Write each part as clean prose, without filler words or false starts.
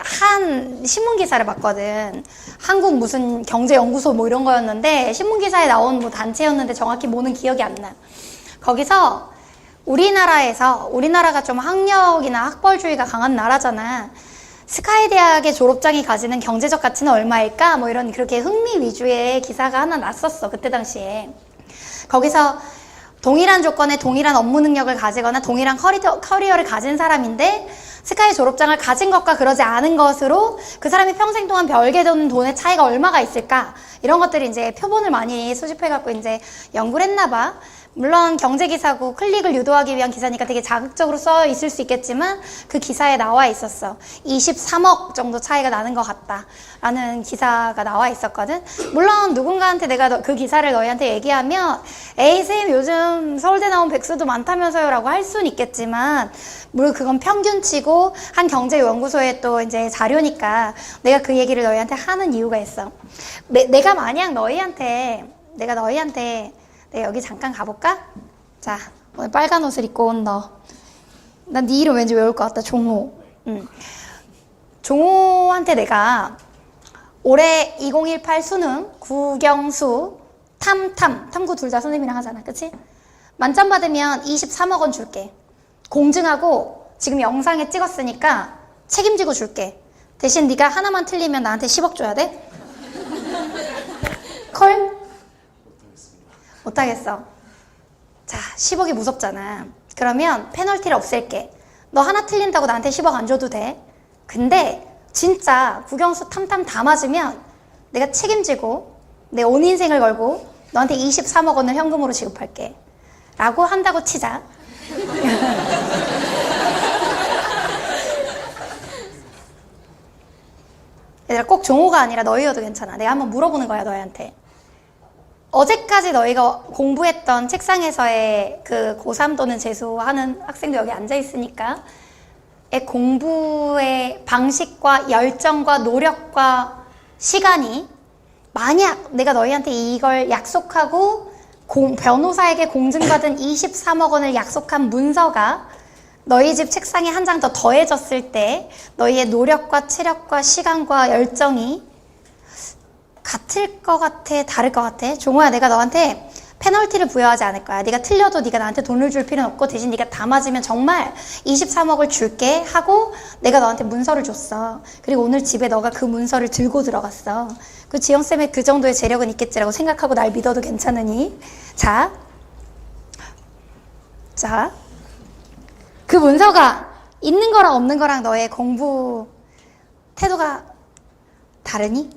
한 신문 기사를 봤거든. 한국 무슨 경제연구소 뭐 이런 거였는데 신문 기사에 나온 뭐 단체였는데 정확히 뭐는 기억이 안 나. 거기서 우리나라가 좀 학력이나 학벌주의가 강한 나라잖아. 스카이 대학의 졸업장이 가지는 경제적 가치는 얼마일까? 뭐 이런 그렇게 흥미 위주의 기사가 하나 났었어. 그때 당시에. 거기서 동일한 조건에 동일한 업무 능력을 가지거나 동일한 커리어를 가진 사람인데 스카이 졸업장을 가진 것과 그러지 않은 것으로 그 사람이 평생 동안 벌게 되는 돈의 차이가 얼마가 있을까? 이런 것들이 이제 표본을 많이 수집해갖고 이제 연구를 했나 봐. 물론 경제기사고 클릭을 유도하기 위한 기사니까 되게 자극적으로 써 있을 수 있겠지만 그 기사에 나와 있었어. 23억 정도 차이가 나는 것 같다 라는 기사가 나와 있었거든. 물론 누군가한테 내가 그 기사를 너희한테 얘기하면 에이 쌤 요즘 서울대 나온 백수도 많다면서요 라고 할 수는 있겠지만 물론 그건 평균치고 한 경제연구소의 또 이제 자료니까 내가 그 얘기를 너희한테 하는 이유가 있어. 내가 만약 너희한테 내가 여기 잠깐 가볼까? 자, 오늘 빨간 옷을 입고 온 너. 난 네 이름 왠지 외울 것 같다. 종호. 종호한테 내가 올해 2018 수능, 국영수, 탐구 둘 다 선생님이랑 하잖아. 그치? 만점 받으면 23억 원 줄게. 공증하고 지금 영상에 찍었으니까 책임지고 줄게. 대신 네가 하나만 틀리면 나한테 10억 줘야 돼? 콜? 못하겠어. 자, 10억이 무섭잖아. 그러면 페널티를 없앨게. 너 하나 틀린다고 나한테 10억 안 줘도 돼. 근데 진짜 국영수 탐탐 다 맞으면 내가 책임지고 내 온 인생을 걸고 너한테 23억 원을 현금으로 지급할게. 라고 한다고 치자. 얘들아, 꼭 종호가 아니라 너희여도 괜찮아. 내가 한번 물어보는 거야, 너희한테. 어제까지 너희가 공부했던 책상에서의 그 고3 또는 재수하는 학생도 여기 앉아있으니까 공부의 방식과 열정과 노력과 시간이 만약 내가 너희한테 이걸 약속하고 변호사에게 공증받은 23억 원을 약속한 문서가 너희 집 책상에 한 장 더 더해졌을 때 너희의 노력과 체력과 시간과 열정이 같을 것 같아? 다를 것 같아? 종호야, 내가 너한테 페널티를 부여하지 않을 거야. 네가 틀려도 네가 나한테 돈을 줄 필요는 없고 대신 네가 다 맞으면 정말 23억을 줄게 하고 내가 너한테 문서를 줬어. 그리고 오늘 집에 너가 그 문서를 들고 들어갔어. 그 지영쌤의 그 정도의 재력은 있겠지라고 생각하고 날 믿어도 괜찮으니? 자, 그 문서가 있는 거랑 없는 거랑 너의 공부 태도가 다르니?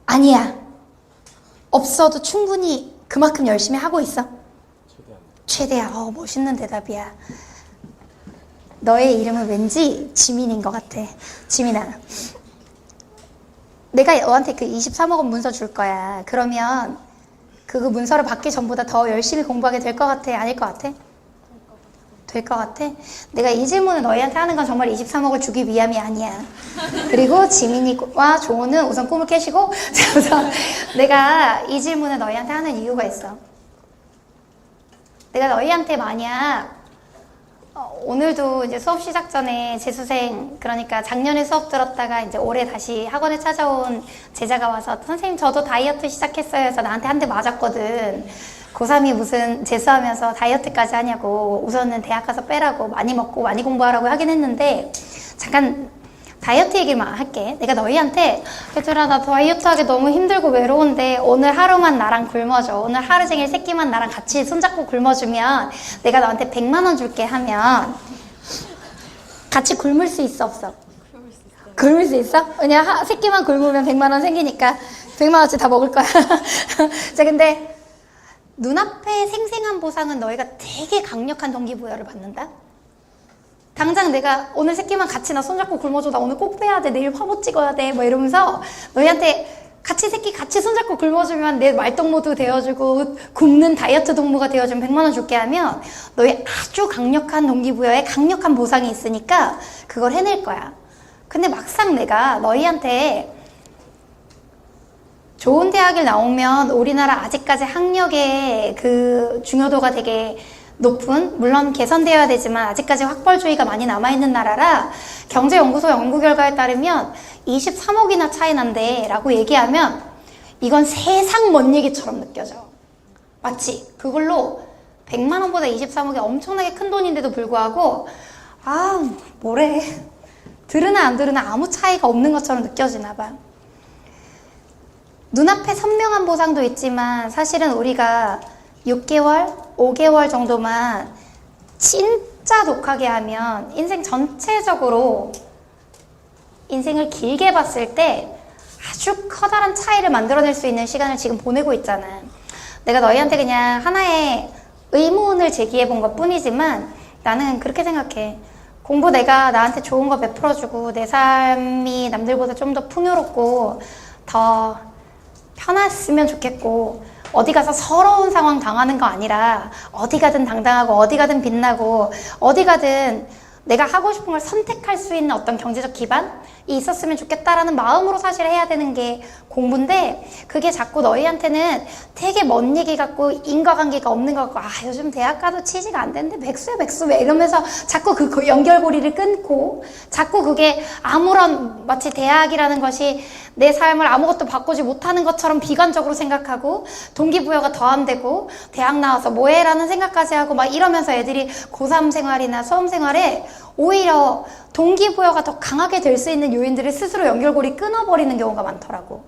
아니야. 없어도 충분히 그만큼 열심히 하고 있어. 최대한. 멋있는 대답이야. 너의 이름은 왠지 지민인 것 같아. 지민아. 내가 너한테 그 23억 원 문서 줄 거야. 그러면 그 문서를 받기 전보다 더 열심히 공부하게 될 것 같아? 아닐 것 같아? 될 것 같아? 내가 이 질문을 너희한테 하는 건 정말 23억을 주기 위함이 아니야. 그리고 지민이와 종호는 우선 꿈을 깨시고 우선 내가 이 질문을 너희한테 하는 이유가 있어. 내가 너희한테 만약 오늘도 이제 수업 시작 전에 재수생, 그러니까 작년에 수업 들었다가 이제 올해 다시 학원에 찾아온 제자가 와서 선생님 저도 다이어트 시작했어요 해서 나한테 한 대 맞았거든. 고3이 무슨 재수하면서 다이어트까지 하냐고. 우선은 대학 가서 빼라고, 많이 먹고 많이 공부하라고 하긴 했는데 잠깐 다이어트 얘기만 할게. 내가 너희한테 얘들아 나 다이어트 하기 너무 힘들고 외로운데 오늘 하루만 나랑 굶어줘. 오늘 하루 종일 세 끼만 나랑 같이 손잡고 굶어주면 내가 너한테 100만 원 줄게 하면 같이 굶을 수 있어 없어? 굶을 수 있어? 그냥 세 끼만 굶으면 100만 원 생기니까 100만 원치 다 먹을 거야. 자, 근데 눈앞의 생생한 보상은 너희가 되게 강력한 동기부여를 받는다? 당장 내가 오늘 새끼만 같이 나 손잡고 굶어줘. 나 오늘 꼭 빼야 돼. 내일 화보 찍어야 돼. 뭐 이러면서 너희한테 같이 새끼 같이 손잡고 굶어주면 내 말동무도 되어주고 굶는 다이어트 동무가 되어주면 100만 원 줄게 하면 너희 아주 강력한 동기부여에 강력한 보상이 있으니까 그걸 해낼 거야. 근데 막상 내가 너희한테 좋은 대학을 나오면 우리나라 아직까지 학력의 그 중요도가 되게 높은, 물론 개선되어야 되지만 아직까지 학벌주의가 많이 남아있는 나라라 경제연구소 연구 결과에 따르면 23억이나 차이 난대 라고 얘기하면 이건 세상 먼 얘기처럼 느껴져. 마치 그걸로 100만 원보다 23억이 엄청나게 큰 돈인데도 불구하고 뭐래, 들으나 안 들으나 아무 차이가 없는 것처럼 느껴지나 봐. 눈앞에 선명한 보상도 있지만 사실은 우리가 6개월, 5개월 정도만 진짜 독하게 하면 인생 전체적으로 인생을 길게 봤을 때 아주 커다란 차이를 만들어낼 수 있는 시간을 지금 보내고 있잖아. 내가 너희한테 그냥 하나의 의문을 제기해 본 것 뿐이지만 나는 그렇게 생각해. 공부 내가 나한테 좋은 거 베풀어주고 내 삶이 남들보다 좀 더 풍요롭고 더 편했으면 좋겠고, 어디 가서 서러운 상황 당하는 거 아니라 어디 가든 당당하고 어디 가든 빛나고 어디 가든 내가 하고 싶은 걸 선택할 수 있는 어떤 경제적 기반이 있었으면 좋겠다라는 마음으로 사실 해야 되는 게 공부인데, 그게 자꾸 너희한테는 되게 먼 얘기 같고 인과관계가 없는 것 같고, 요즘 대학 가도 취지가 안 되는데 백수야 백수 왜 이러면서 자꾸 그 연결고리를 끊고, 자꾸 그게 아무런, 마치 대학이라는 것이 내 삶을 아무것도 바꾸지 못하는 것처럼 비관적으로 생각하고 동기부여가 더 안 되고 대학 나와서 뭐해? 라는 생각까지 하고 막 이러면서 애들이 고3 생활이나 수험 생활에 오히려 동기부여가 더 강하게 될 수 있는 요인들을 스스로 연결고리 끊어버리는 경우가 많더라고.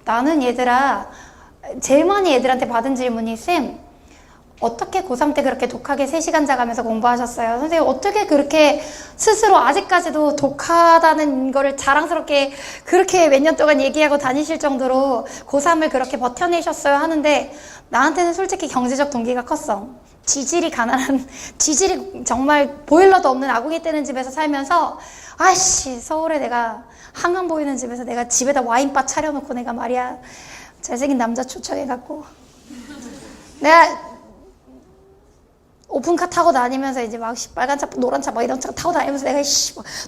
나는 얘들아, 제일 많이 애들한테 받은 질문이, 쌤, 어떻게 고3 때 그렇게 독하게 3시간 자가면서 공부하셨어요? 선생님, 어떻게 그렇게 스스로 아직까지도 독하다는 거를 자랑스럽게 그렇게 몇 년 동안 얘기하고 다니실 정도로 고3을 그렇게 버텨내셨어요? 하는데 나한테는 솔직히 경제적 동기가 컸어. 지질이 가난한, 지질이 정말 보일러도 없는 아궁이 떼는 집에서 살면서, 서울에 내가 한강 보이는 집에서 내가 집에다 와인바 차려놓고 내가 말이야, 잘생긴 남자 초청해갖고 내가 오픈카 타고 다니면서 이제 막 빨간 차, 노란 차 막 이런 차 타고 다니면서 내가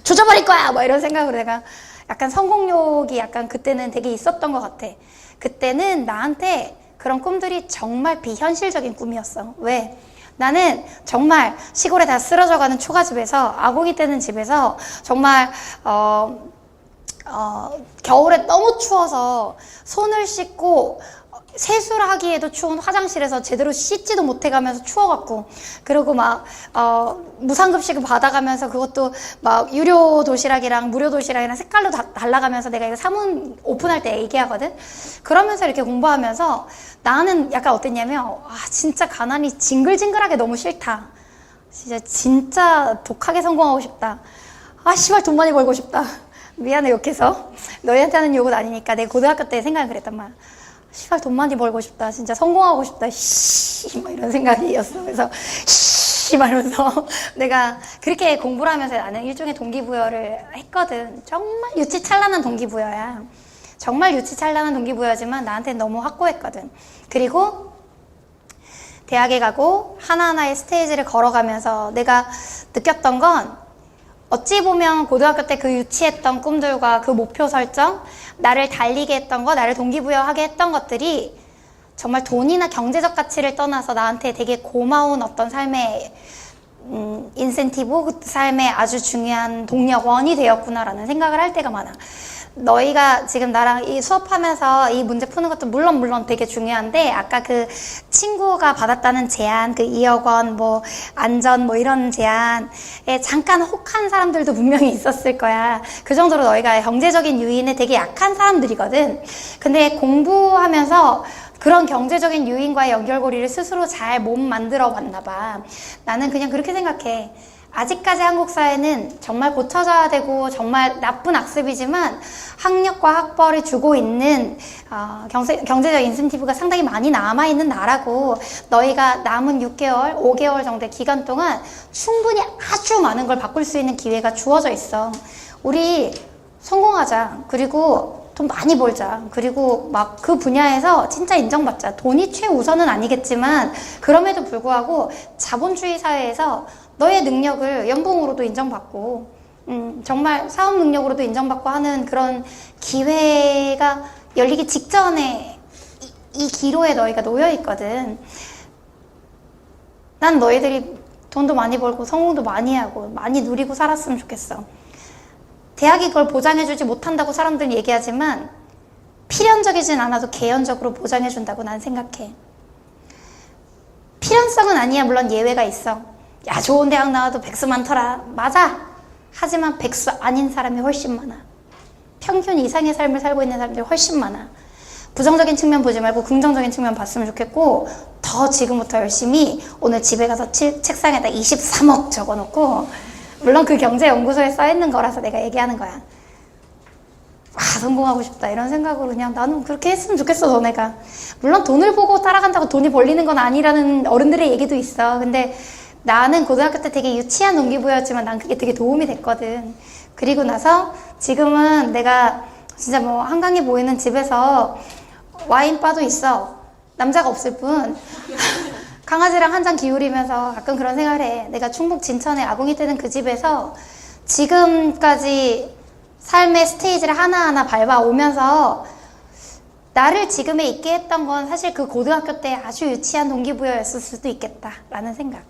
조져버릴 거야! 뭐 이런 생각으로 내가 약간 성공욕이 약간 그때는 되게 있었던 것 같아. 그때는 나한테 그런 꿈들이 정말 비현실적인 꿈이었어. 왜? 나는 정말 시골에 다 쓰러져가는 초가집에서, 아궁이 떼는 집에서 정말 겨울에 너무 추워서 손을 씻고 세수를 하기에도 추운 화장실에서 제대로 씻지도 못해가면서 추워갖고, 그리고 막 무상급식을 받아가면서 그것도 막 유료 도시락이랑 무료 도시락이랑 색깔로 다 달라가면서 내가 이거 사문 오픈할 때 얘기하거든. 그러면서 이렇게 공부하면서 나는 약간 어땠냐면, 진짜 가난이 징글징글하게 너무 싫다. 진짜 독하게 성공하고 싶다. 씨발 돈 많이 벌고 싶다. 미안해 욕해서. 너희한테 하는 욕은 아니니까. 내 고등학교 때 생각은 그랬단 말이야. 시발 돈 많이 벌고 싶다. 진짜 성공하고 싶다. 막 이런 생각이었어. 그래서 막 이러면서 내가 그렇게 공부를 하면서 나는 일종의 동기부여를 했거든. 정말 유치찬란한 동기부여야. 정말 유치찬란한 동기부여지만 나한테는 너무 확고했거든. 그리고 대학에 가고 하나하나의 스테이지를 걸어가면서 내가 느꼈던 건, 어찌 보면 고등학교 때 그 유치했던 꿈들과 그 목표 설정, 나를 달리게 했던 거, 나를 동기부여하게 했던 것들이 정말 돈이나 경제적 가치를 떠나서 나한테 되게 고마운 어떤 삶의 인센티브, 그 삶의 아주 중요한 동력원이 되었구나라는 생각을 할 때가 많아. 너희가 지금 나랑 이 수업하면서 이 문제 푸는 것도 물론 되게 중요한데, 아까 그 친구가 받았다는 제안, 그 2억 원, 뭐 안전 뭐 이런 제안에 잠깐 혹한 사람들도 분명히 있었을 거야. 그 정도로 너희가 경제적인 유인에 되게 약한 사람들이거든. 근데 공부하면서 그런 경제적인 유인과의 연결고리를 스스로 잘 못 만들어 왔나 봐. 나는 그냥 그렇게 생각해. 아직까지 한국 사회는 정말 고쳐져야 되고 정말 나쁜 악습이지만 학력과 학벌이 주고 있는 경제적 인센티브가 상당히 많이 남아있는 나라고, 너희가 남은 6개월, 5개월 정도의 기간 동안 충분히 아주 많은 걸 바꿀 수 있는 기회가 주어져 있어. 우리 성공하자. 그리고 돈 많이 벌자. 그리고 막 그 분야에서 진짜 인정받자. 돈이 최우선은 아니겠지만 그럼에도 불구하고 자본주의 사회에서 너의 능력을 연봉으로도 인정받고 정말 사업 능력으로도 인정받고 하는 그런 기회가 열리기 직전에 이 기로에 너희가 놓여 있거든. 난 너희들이 돈도 많이 벌고 성공도 많이 하고 많이 누리고 살았으면 좋겠어. 대학이 그걸 보장해주지 못한다고 사람들은 얘기하지만 필연적이진 않아도 개연적으로 보장해준다고 난 생각해. 필연성은 아니야. 물론 예외가 있어. 야, 좋은 대학 나와도 백수 많더라. 맞아. 하지만 백수 아닌 사람이 훨씬 많아. 평균 이상의 삶을 살고 있는 사람들이 훨씬 많아. 부정적인 측면 보지 말고 긍정적인 측면 봤으면 좋겠고, 더 지금부터 열심히 오늘 집에 가서 책상에다 23억 적어놓고, 물론 그 경제연구소에 써있는 거라서 내가 얘기하는 거야. 성공하고 싶다 이런 생각으로 그냥 나는 그렇게 했으면 좋겠어. 너네가 물론 돈을 보고 따라간다고 돈이 벌리는 건 아니라는 어른들의 얘기도 있어. 근데 나는 고등학교 때 되게 유치한 동기부여였지만 난 그게 되게 도움이 됐거든. 그리고 나서 지금은 내가 진짜 뭐 한강이 보이는 집에서 와인바도 있어. 남자가 없을 뿐 강아지랑 한 잔 기울이면서 가끔 그런 생각을 해. 내가 충북 진천에 아궁이 뜨는 그 집에서 지금까지 삶의 스테이지를 하나하나 밟아오면서 나를 지금에 있게 했던 건 사실 그 고등학교 때 아주 유치한 동기부여였을 수도 있겠다라는 생각.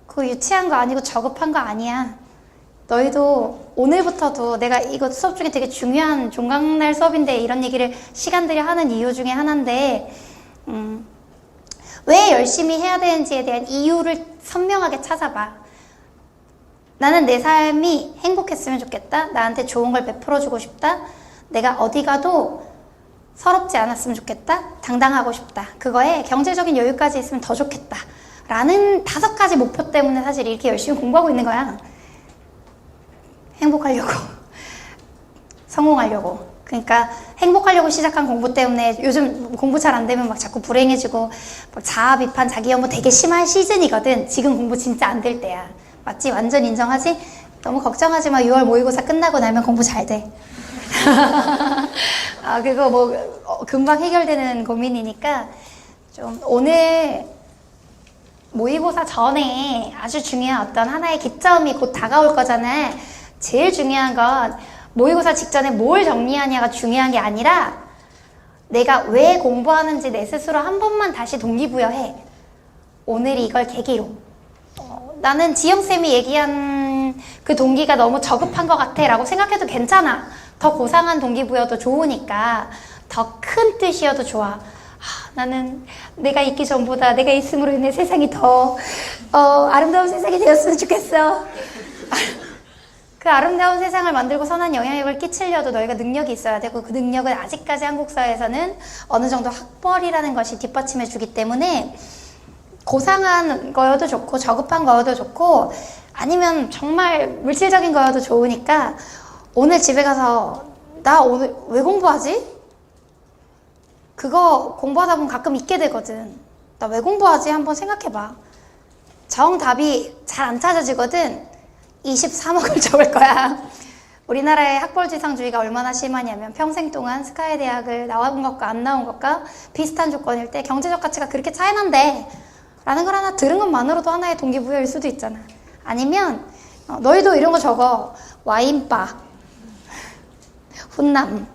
그거 유치한 거 아니고 저급한 거 아니야. 너희도 오늘부터도 내가 이거 수업 중에 되게 중요한 종강날 수업인데 이런 얘기를 시간들이 하는 이유 중에 하나인데 왜 열심히 해야 되는지에 대한 이유를 선명하게 찾아봐. 나는 내 삶이 행복했으면 좋겠다. 나한테 좋은 걸 베풀어주고 싶다. 내가 어디 가도 서럽지 않았으면 좋겠다. 당당하고 싶다. 그거에 경제적인 여유까지 있으면 더 좋겠다. 라는 5가지 목표 때문에 사실 이렇게 열심히 공부하고 있는 거야. 행복하려고. 성공하려고. 그러니까 행복하려고 시작한 공부 때문에 요즘 공부 잘 안 되면 막 자꾸 불행해지고 막 자아 비판, 자기 혐오 되게 심한 시즌이거든. 지금 공부 진짜 안 될 때야. 맞지? 완전 인정하지? 너무 걱정하지 마. 6월 모의고사 끝나고 나면 공부 잘 돼. 그거 뭐 금방 해결되는 고민이니까 좀 오늘 모의고사 전에 아주 중요한 어떤 하나의 기점이 곧 다가올 거잖아. 제일 중요한 건 모의고사 직전에 뭘 정리하냐가 중요한 게 아니라 내가 왜 공부하는지 내 스스로 한 번만 다시 동기부여해. 오늘 이걸 계기로. 나는 지영쌤이 얘기한 그 동기가 너무 저급한 것 같아 라고 생각해도 괜찮아. 더 고상한 동기부여도 좋으니까 더 큰 뜻이어도 좋아. 나는 내가 있기 전보다 내가 있음으로 인해 세상이 더 아름다운 세상이 되었으면 좋겠어. 그 아름다운 세상을 만들고 선한 영향력을 끼치려도 너희가 능력이 있어야 되고 그 능력은 아직까지 한국 사회에서는 어느 정도 학벌이라는 것이 뒷받침해 주기 때문에 고상한 거여도 좋고 저급한 거여도 좋고 아니면 정말 물질적인 거여도 좋으니까 오늘 집에 가서 나 오늘 왜 공부하지? 그거 공부하다 보면 가끔 있게 되거든. 나 왜 공부하지? 한번 생각해봐. 정답이 잘 안 찾아지거든. 23억을 적을 거야. 우리나라의 학벌지상주의가 얼마나 심하냐면 평생 동안 스카이 대학을 나온 것과 안 나온 것과 비슷한 조건일 때 경제적 가치가 그렇게 차이 난대 라는 걸 하나 들은 것만으로도 하나의 동기부여일 수도 있잖아. 아니면 너희도 이런 거 적어. 와인바, 훈남,